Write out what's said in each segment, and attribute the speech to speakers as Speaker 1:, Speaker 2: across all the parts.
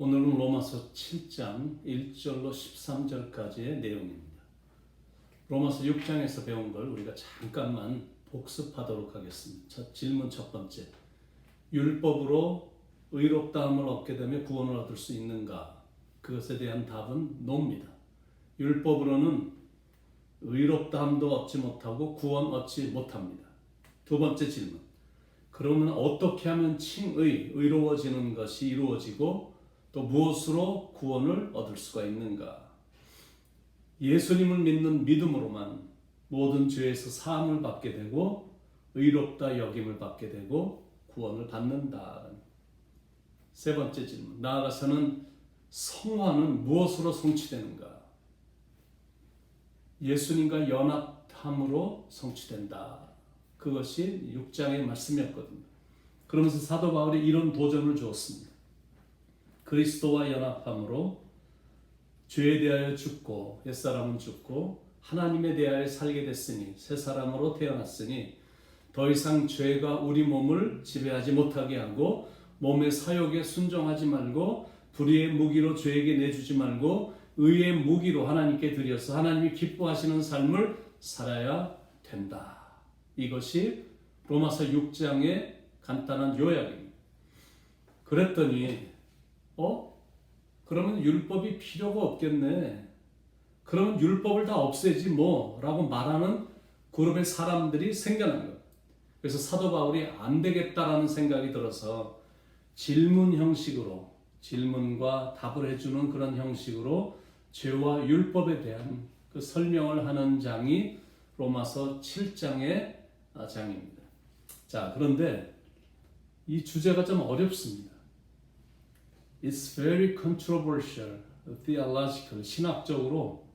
Speaker 1: 오늘은 로마서 7장 1절로 13절까지의 내용입니다. 로마서 6장에서 배운 걸 우리가 잠깐만 복습하도록 하겠습니다. 질문 첫 번째. 율법으로 의롭다함을 얻게 되면 구원을 얻을 수 있는가? 그것에 대한 답은 노입니다. 율법으로는 의롭다함도 얻지 못하고 구원 얻지 못합니다. 두 번째 질문. 그러면 어떻게 하면 의로워지는 것이 이루어지고 또 무엇으로 구원을 얻을 수가 있는가? 예수님을 믿는 믿음으로만 모든 죄에서 사함을 받게 되고 의롭다 여김을 받게 되고 구원을 받는다. 세 번째 질문. 나아가서는 성화는 무엇으로 성취되는가? 예수님과 연합함으로 성취된다. 그것이 6장의 말씀이었거든요. 그러면서 사도 바울이 이런 도전을 주었습니다. 그리스도와 연합함으로 죄에 대하여 죽고 옛사람은 죽고 하나님에 대하여 살게 됐으니 새 사람으로 태어났으니 더 이상 죄가 우리 몸을 지배하지 못하게 하고 몸의 사욕에 순종하지 말고 불의의 무기로 죄에게 내주지 말고 의의 무기로 하나님께 드려서 하나님이 기뻐하시는 삶을 살아야 된다. 이것이 로마서 6장의 간단한 요약입니다. 그랬더니 그러면 율법이 필요가 없겠네. 그러면 율법을 다 없애지 뭐 라고 말하는 그룹의 사람들이 생겨난 거예요. 그래서 사도 바울이 안 되겠다라는 생각이 들어서 질문 형식으로 질문과 답을 해주는 그런 형식으로 죄와 율법에 대한 그 설명을 하는 장이 로마서 7장의 장입니다. 자, 그런데 이 주제가 좀 어렵습니다. It's very controversial, theological, 신학적으로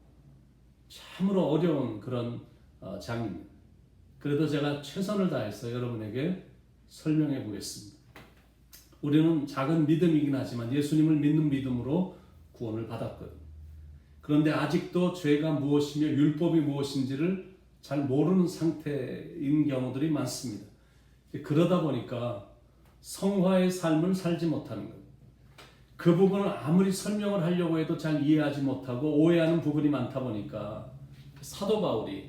Speaker 1: 참으로 어려운 그런 장입니다. 그래도 제가 최선을 다해서 여러분에게 설명해 보겠습니다. 우리는 작은 믿음이긴 하지만 예수님을 믿는 믿음으로 구원을 받았거든요. 그런데 아직도 죄가 무엇이며 율법이 무엇인지를 잘 모르는 상태인 경우들이 많습니다. 그러다 보니까 성화의 삶을 살지 못하는 거예요. 그 부분을 아무리 설명을 하려고 해도 잘 이해하지 못하고 오해하는 부분이 많다 보니까 사도 바울이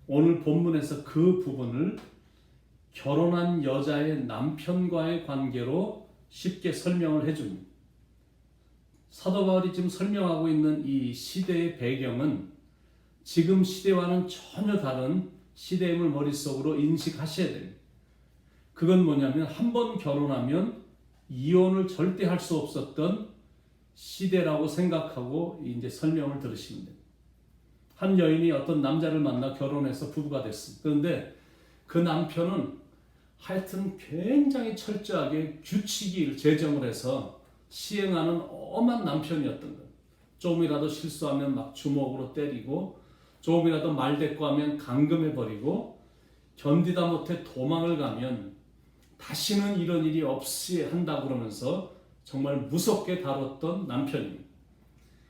Speaker 1: 오늘 본문에서 그 부분을 결혼한 여자의 남편과의 관계로 쉽게 설명을 해줍니다. 사도 바울이 지금 설명하고 있는 이 시대의 배경은 지금 시대와는 전혀 다른 시대임을 머릿속으로 인식하셔야 됩니다. 그건 뭐냐면 한 번 결혼하면 이혼을 절대 할 수 없었던 시대라고 생각하고 이제 설명을 들으시면 됩니다. 한 여인이 어떤 남자를 만나 결혼해서 부부가 됐습니다. 그런데 그 남편은 하여튼 굉장히 철저하게 규칙을 제정을 해서 시행하는 엄한 남편이었던 거예요. 조금이라도 실수하면 막 주먹으로 때리고 조금이라도 말대꾸하면 감금해버리고 견디다 못해 도망을 가면 다시는 이런 일이 없이 한다 그러면서 정말 무섭게 다뤘던 남편입니다.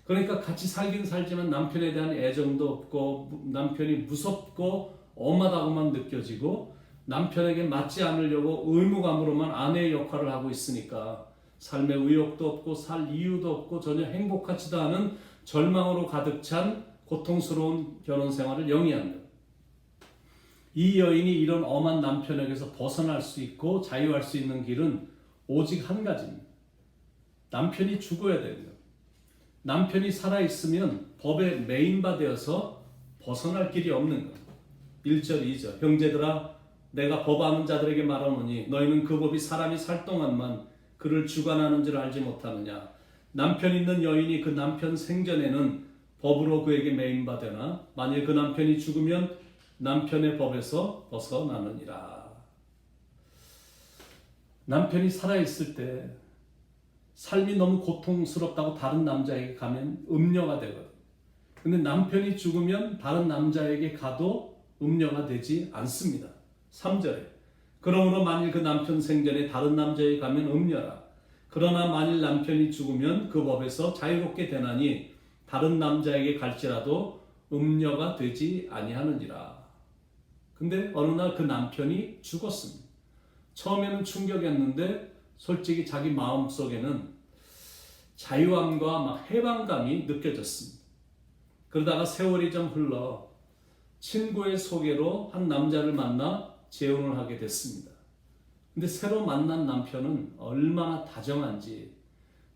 Speaker 1: 그러니까 같이 살긴 살지만 남편에 대한 애정도 없고 남편이 무섭고 엄하다고만 느껴지고 남편에게 맞지 않으려고 의무감으로만 아내의 역할을 하고 있으니까 삶에 의욕도 없고 살 이유도 없고 전혀 행복하지도 않은 절망으로 가득 찬 고통스러운 결혼 생활을 영위한다. 이 여인이 이런 엄한 남편에게서 벗어날 수 있고 자유할 수 있는 길은 오직 한 가지입니다. 남편이 죽어야 됩니다. 남편이 살아있으면 법의 메인바 되어서 벗어날 길이 없는 것. 1절, 2절. 형제들아, 내가 법하는 자들에게 말하노니 너희는 그 법이 사람이 살 동안만 그를 주관하는 줄 알지 못하느냐. 남편 있는 여인이 그 남편 생전에는 법으로 그에게 메인바 되나 만일 그 남편이 죽으면 남편의 법에서 벗어나느니라. 남편이 살아있을 때 삶이 너무 고통스럽다고 다른 남자에게 가면 음녀가 되거든요. 근데 남편이 죽으면 다른 남자에게 가도 음녀가 되지 않습니다. 3절에 그러므로 만일 그 남편 생전에 다른 남자에게 가면 음녀라. 그러나 만일 남편이 죽으면 그 법에서 자유롭게 되나니 다른 남자에게 갈지라도 음녀가 되지 아니하느니라. 근데 어느 날 그 남편이 죽었습니다. 처음에는 충격이었는데 솔직히 자기 마음속에는 자유함과 막 해방감이 느껴졌습니다. 그러다가 세월이 좀 흘러 친구의 소개로 한 남자를 만나 재혼을 하게 됐습니다. 근데 새로 만난 남편은 얼마나 다정한지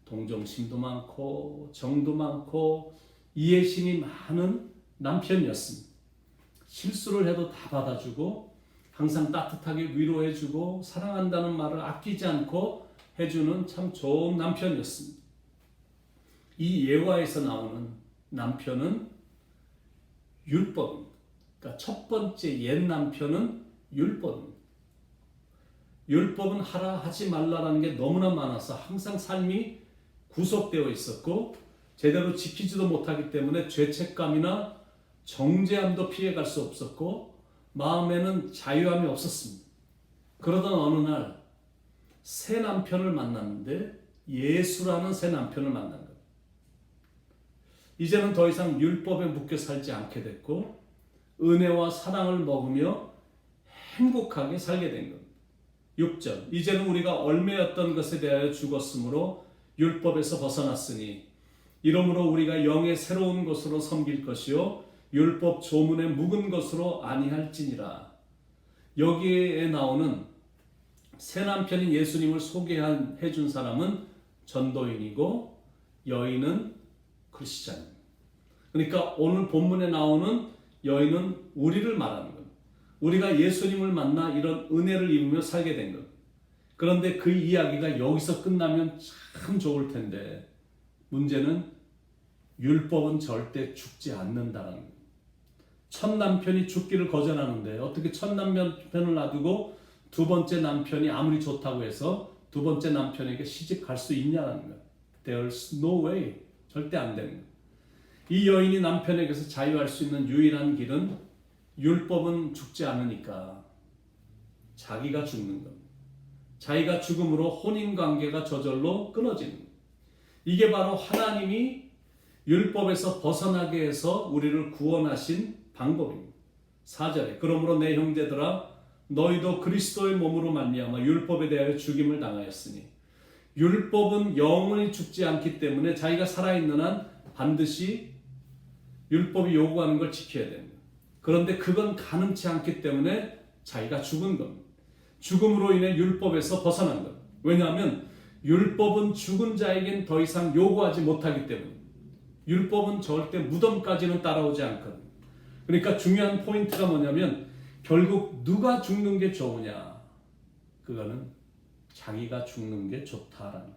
Speaker 1: 동정심도 많고 정도 많고 이해심이 많은 남편이었습니다. 실수를 해도 다 받아주고 항상 따뜻하게 위로해주고 사랑한다는 말을 아끼지 않고 해주는 참 좋은 남편이었습니다. 이 예화에서 나오는 남편은 율법입니다. 그러니까 첫 번째 옛 남편은 율법입니다. 율법은 하라 하지 말라라는 게 너무나 많아서 항상 삶이 구속되어 있었고 제대로 지키지도 못하기 때문에 죄책감이나 정죄함도 피해갈 수 없었고 마음에는 자유함이 없었습니다. 그러던 어느 날 새 남편을 만났는데 예수라는 새 남편을 만난 거예요. 이제는 더 이상 율법에 묶여 살지 않게 됐고 은혜와 사랑을 먹으며 행복하게 살게 된 겁니다. 6절 이제는 우리가 얽매였던 것에 대하여 죽었으므로 율법에서 벗어났으니 이러므로 우리가 영의 새로운 것으로 섬길 것이요 율법 조문에 묵은 것으로 아니할지니라. 여기에 나오는 새 남편인 예수님을 소개해 준 사람은 전도인이고 여인은 크리스찬입니다. 그러니까 오늘 본문에 나오는 여인은 우리를 말하는 거예요. 우리가 예수님을 만나 이런 은혜를 입으며 살게 된 거예요. 그런데 그 이야기가 여기서 끝나면 참 좋을 텐데 문제는 율법은 절대 죽지 않는다는 거예요. 첫 남편이 죽기를 거절하는데 어떻게 첫 남편을 놔두고 두 번째 남편이 아무리 좋다고 해서 두 번째 남편에게 시집 갈 수 있냐는 거예요. There's no way. 절대 안 되는 거예요. 이 여인이 남편에게서 자유할 수 있는 유일한 길은 율법은 죽지 않으니까 자기가 죽는 겁니다. 자기가 죽음으로 혼인관계가 저절로 끊어지는 거예요. 이게 바로 하나님이 율법에서 벗어나게 해서 우리를 구원하신 방법입니다. 4절에 그러므로 내 형제들아 너희도 그리스도의 몸으로 말미암아 율법에 대하여 죽임을 당하였으니 율법은 영원히 죽지 않기 때문에 자기가 살아있는 한 반드시 율법이 요구하는 걸 지켜야 됩니다. 그런데 그건 가능치 않기 때문에 자기가 죽은 겁니다. 죽음으로 인해 율법에서 벗어난 겁니다. 왜냐하면 율법은 죽은 자에겐 더 이상 요구하지 못하기 때문에 율법은 절대 무덤까지는 따라오지 않거든요. 그러니까 중요한 포인트가 뭐냐면 결국 누가 죽는 게 좋으냐? 그거는 자기가 죽는 게 좋다라는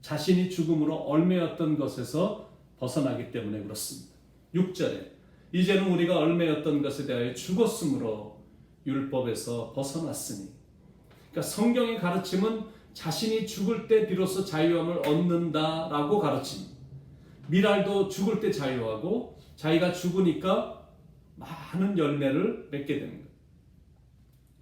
Speaker 1: 자신이 죽음으로 얽매였던 것에서 벗어나기 때문에 그렇습니다. 6절에 이제는 우리가 얽매였던 것에 대하여 죽었으므로 율법에서 벗어났으니 그러니까 성경의 가르침은 자신이 죽을 때 비로소 자유함을 얻는다라고 가르칩니다. 미랄도 죽을 때 자유하고 자기가 죽으니까 많은 열매를 맺게 됩니다.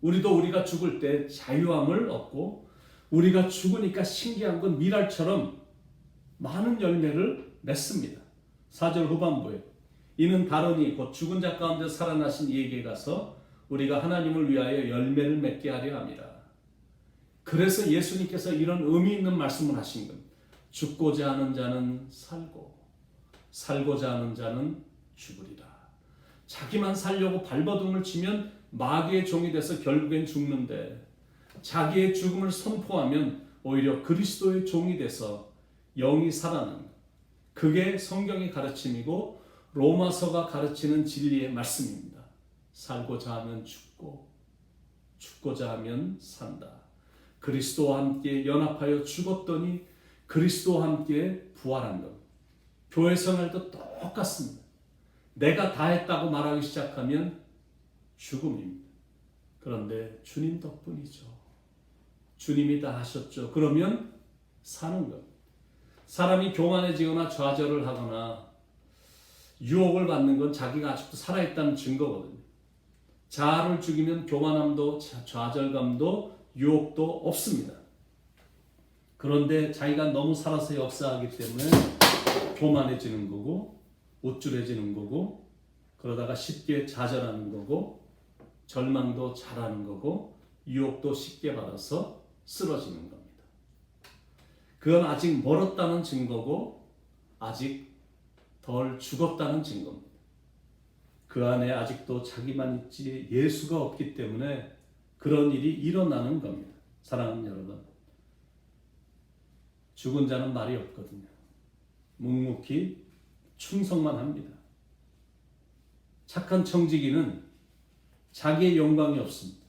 Speaker 1: 우리도 우리가 죽을 때 자유함을 얻고 우리가 죽으니까 신기한 건 미랄처럼 많은 열매를 맺습니다. 4절 후반부에 이는 다르니 곧 죽은 자 가운데 살아나신 이에게 가서 우리가 하나님을 위하여 열매를 맺게 하려 함이라. 그래서 예수님께서 이런 의미 있는 말씀을 하신 겁니다. 죽고자 하는 자는 살고 살고자 하는 자는 죽으리라. 자기만 살려고 발버둥을 치면 마귀의 종이 돼서 결국엔 죽는데 자기의 죽음을 선포하면 오히려 그리스도의 종이 돼서 영이 살아나는 그게 성경의 가르침이고 로마서가 가르치는 진리의 말씀입니다. 살고자 하면 죽고 죽고자 하면 산다. 그리스도와 함께 연합하여 죽었더니 그리스도와 함께 부활한 것. 교회 생활도 똑같습니다. 내가 다 했다고 말하기 시작하면 죽음입니다. 그런데 주님 덕분이죠. 주님이 다 하셨죠. 그러면 사는 것. 사람이 교만해지거나 좌절을 하거나 유혹을 받는 건 자기가 아직도 살아있다는 증거거든요. 자아를 죽이면 교만함도 좌절감도 유혹도 없습니다. 그런데 자기가 너무 살아서 역사하기 때문에 교만해지는 거고 우쭐해지는 거고 그러다가 쉽게 좌절하는 거고 절망도 잘하는 거고 유혹도 쉽게 받아서 쓰러지는 겁니다. 그건 아직 멀었다는 증거고 아직 덜 죽었다는 증거입니다. 그 안에 아직도 자기만 있지 예수가 없기 때문에 그런 일이 일어나는 겁니다. 사랑하는 여러분, 죽은 자는 말이 없거든요. 묵묵히 충성만 합니다. 착한 청지기는 자기의 영광이 없습니다.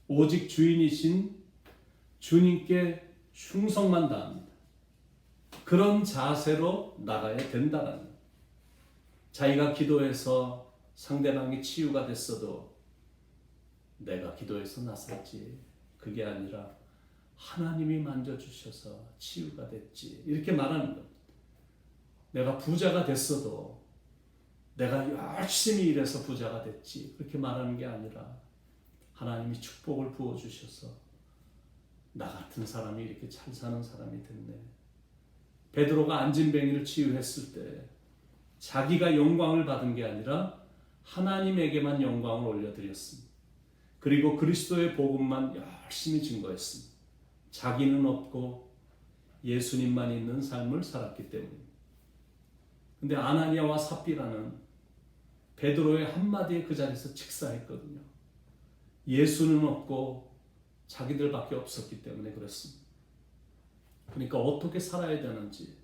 Speaker 1: 오직 주인이신 주님께 충성만 다합니다. 그런 자세로 나가야 된다는 거예요. 자기가 기도해서 상대방이 치유가 됐어도 내가 기도해서 났었지, 그게 아니라 하나님이 만져주셔서 치유가 됐지, 이렇게 말하는 겁니다. 내가 부자가 됐어도 내가 열심히 일해서 부자가 됐지, 그렇게 말하는 게 아니라 하나님이 축복을 부어주셔서 나 같은 사람이 이렇게 잘 사는 사람이 됐네. 베드로가 안진뱅이를 치유했을 때 자기가 영광을 받은 게 아니라 하나님에게만 영광을 올려드렸습니다. 그리고 그리스도의 복음만 열심히 증거했습니다. 자기는 없고 예수님만 있는 삶을 살았기 때문입니다. 근데 아나니아와 삽비라는 베드로의 한마디에 그 자리에서 직사했거든요. 예수는 없고 자기들밖에 없었기 때문에 그렇습니다. 그러니까 어떻게 살아야 되는지,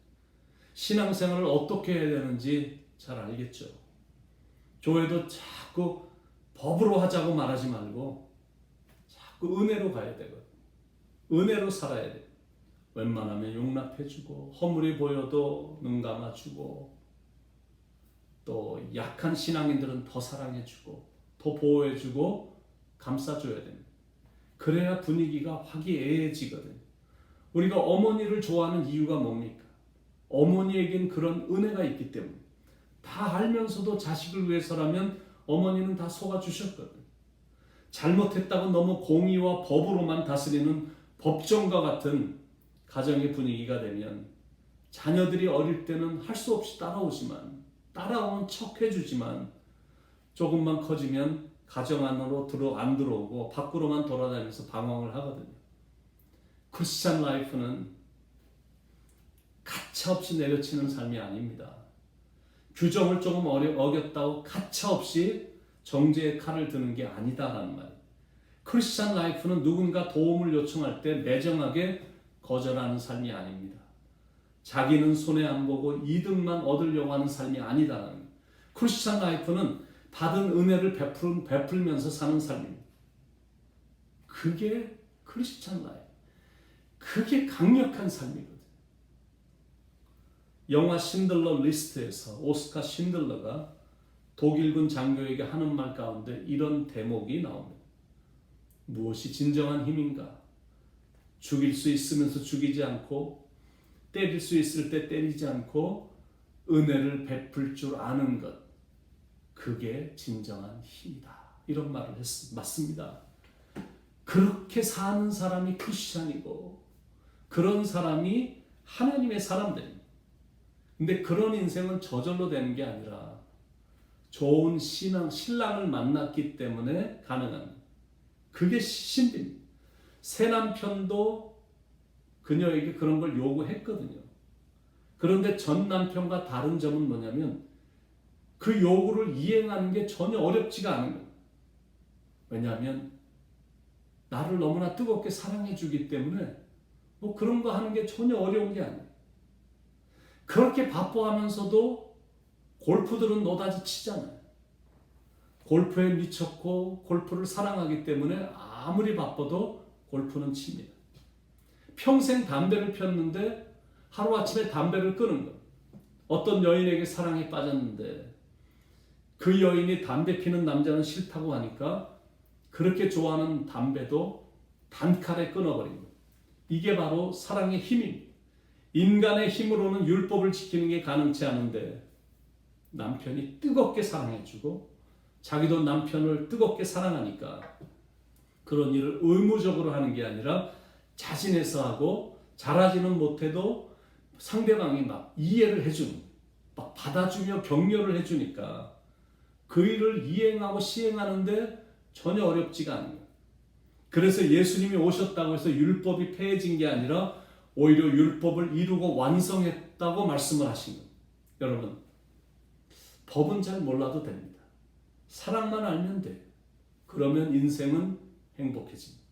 Speaker 1: 신앙생활을 어떻게 해야 되는지 잘 알겠죠. 교회도 자꾸 법으로 하자고 말하지 말고 자꾸 은혜로 가야 되거든요. 은혜로 살아야 돼요. 웬만하면 용납해주고, 허물이 보여도 눈 감아주고, 또 약한 신앙인들은 더 사랑해주고, 더 보호해주고, 감싸줘야 됩니다. 그래야 분위기가 화기애애해지거든요. 우리가 어머니를 좋아하는 이유가 뭡니까? 어머니에겐 그런 은혜가 있기 때문에. 다 알면서도 자식을 위해서라면 어머니는 다 속아주셨거든요. 잘못했다고 너무 공의와 법으로만 다스리는 법정과 같은 가정의 분위기가 되면 자녀들이 어릴 때는 할 수 없이 따라오지만, 따라오는 척 해주지만 조금만 커지면 가정 안으로 안 들어오고 밖으로만 돌아다니면서 방황을 하거든요. 크리스찬 라이프는 가차없이 내려치는 삶이 아닙니다. 규정을 조금 어겼다고 가차없이 정죄의 칼을 드는 게 아니다라는 말이에요. 크리스찬 라이프는 누군가 도움을 요청할 때 매정하게 거절하는 삶이 아닙니다. 자기는 손해 안 보고 이득만 얻으려고 하는 삶이 아니다라는 거예요. 크리스찬 라이프는 받은 은혜를 베풀면서 사는 삶입니다. 그게 크리스찬 라이프. 그게 강력한 삶이거든요. 영화 신들러 리스트에서 오스카 신들러가 독일군 장교에게 하는 말 가운데 이런 대목이 나옵니다. 무엇이 진정한 힘인가? 죽일 수 있으면서 죽이지 않고, 때릴 수 있을 때 때리지 않고 은혜를 베풀 줄 아는 것, 그게 진정한 힘이다. 이런 말을 맞습니다. 그렇게 사는 사람이 크리스찬이고 그런 사람이 하나님의 사람들입니다. 근데 그런 인생은 저절로 되는 게 아니라 좋은 신랑을 만났기 때문에 가능한, 그게 신비입니다. 새 남편도 그녀에게 그런 걸 요구했거든요. 그런데 전 남편과 다른 점은 뭐냐면 그 요구를 이행하는 게 전혀 어렵지가 않은 거예요. 왜냐하면 나를 너무나 뜨겁게 사랑해 주기 때문에 뭐 그런 거 하는 게 전혀 어려운 게 아니에요. 그렇게 바빠하면서도 골프들은 노다지 치잖아요. 골프에 미쳤고 골프를 사랑하기 때문에 아무리 바빠도 골프는 칩니다. 평생 담배를 폈는데 하루아침에 담배를 끊은 거예요. 어떤 여인에게 사랑에 빠졌는데 그 여인이 담배 피는 남자는 싫다고 하니까 그렇게 좋아하는 담배도 단칼에 끊어버린 거예요. 이게 바로 사랑의 힘입니다. 인간의 힘으로는 율법을 지키는 게 가능치 않은데 남편이 뜨겁게 사랑해주고 자기도 남편을 뜨겁게 사랑하니까 그런 일을 의무적으로 하는 게 아니라 자진해서 하고, 잘하지는 못해도 상대방이 막 이해를 해주는, 막 받아주며 격려를 해주니까 그 일을 이행하고 시행하는데 전혀 어렵지가 않아요. 그래서 예수님이 오셨다고 해서 율법이 폐해진 게 아니라 오히려 율법을 이루고 완성했다고 말씀을 하신 것. 여러분, 법은 잘 몰라도 됩니다. 사랑만 알면 돼요. 그러면 인생은 행복해집니다.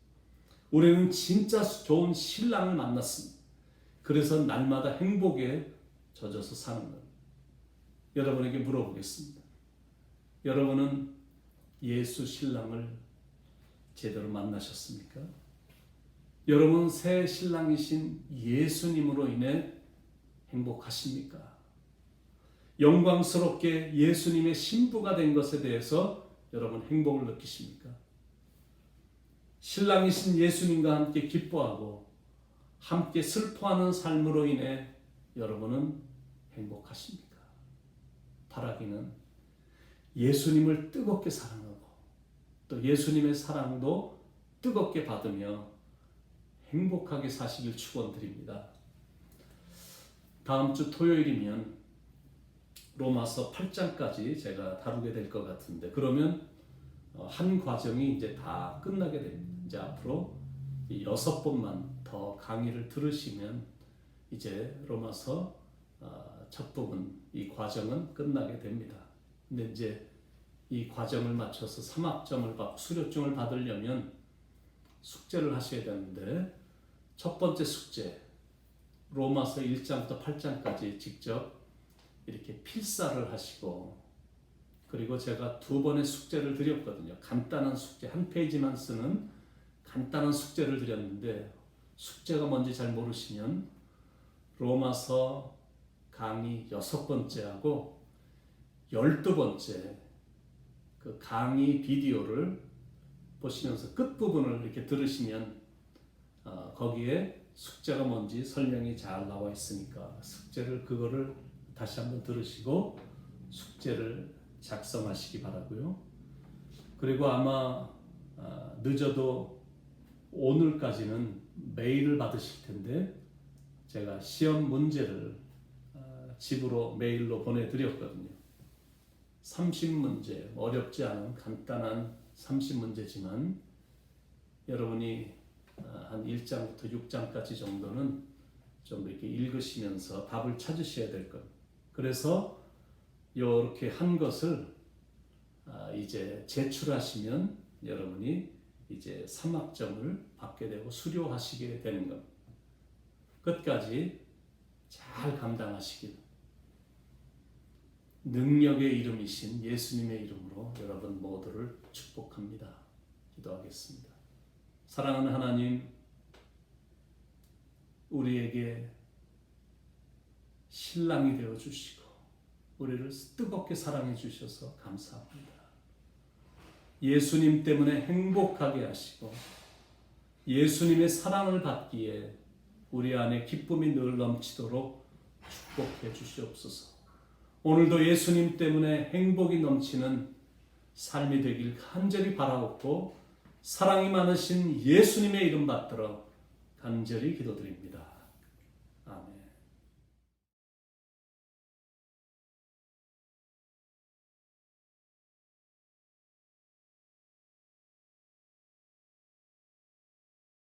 Speaker 1: 우리는 진짜 좋은 신랑을 만났습니다. 그래서 날마다 행복에 젖어서 사는 겁니다. 여러분에게 물어보겠습니다. 여러분은 예수 신랑을 제대로 만나셨습니까? 여러분 새 신랑이신 예수님으로 인해 행복하십니까? 영광스럽게 예수님의 신부가 된 것에 대해서 여러분 행복을 느끼십니까? 신랑이신 예수님과 함께 기뻐하고 함께 슬퍼하는 삶으로 인해 여러분은 행복하십니까? 바라기는 예수님을 뜨겁게 사랑하고 또 예수님의 사랑도 뜨겁게 받으며 행복하게 사시길 축원드립니다. 다음 주 토요일이면 로마서 8장까지 제가 다루게 될 것 같은데 그러면 한 과정이 이제 다 끝나게 됩니다. 이제 앞으로 6번만 더 강의를 들으시면 이제 로마서 첫 부분 이 과정은 끝나게 됩니다. 근데 이제 이 과정을 마쳐서 3학점을 받고 수료증을 받으려면 숙제를 하셔야 되는데 첫 번째 숙제 로마서 1장부터 8장까지 직접 이렇게 필사를 하시고 그리고 제가 2번의 숙제를 드렸거든요. 간단한 숙제, 한 페이지만 쓰는 간단한 숙제를 드렸는데 숙제가 뭔지 잘 모르시면 로마서 강의 6번째하고 12번째 그 강의 비디오를 보시면서 끝부분을 이렇게 들으시면 거기에 숙제가 뭔지 설명이 잘 나와 있으니까 그거를 다시 한번 들으시고 숙제를 작성하시기 바라고요. 그리고 아마 늦어도 오늘까지는 메일을 받으실 텐데 제가 시험 문제를 집으로 메일로 보내드렸거든요. 30문제, 어렵지 않은 간단한 30문제지만 여러분이 한 1장부터 6장까지 정도는 좀 이렇게 읽으시면서 답을 찾으셔야 될 겁니다. 그래서 이렇게 한 것을 이제 제출하시면 여러분이 이제 3학점을 받게 되고 수료하시게 되는 겁니다. 끝까지 잘 감당하시길 능력의 이름이신 예수님의 이름으로 여러분 모두를 축복합니다. 기도하겠습니다. 사랑하는 하나님, 우리에게 신랑이 되어 주시고 우리를 뜨겁게 사랑해 주셔서 감사합니다. 예수님 때문에 행복하게 하시고 예수님의 사랑을 받기에 우리 안에 기쁨이 늘 넘치도록 축복해 주시옵소서. 오늘도 예수님 때문에 행복이 넘치는 삶이 되길 간절히 바라옵고 사랑이 많으신 예수님의 이름 받들어 간절히 기도드립니다.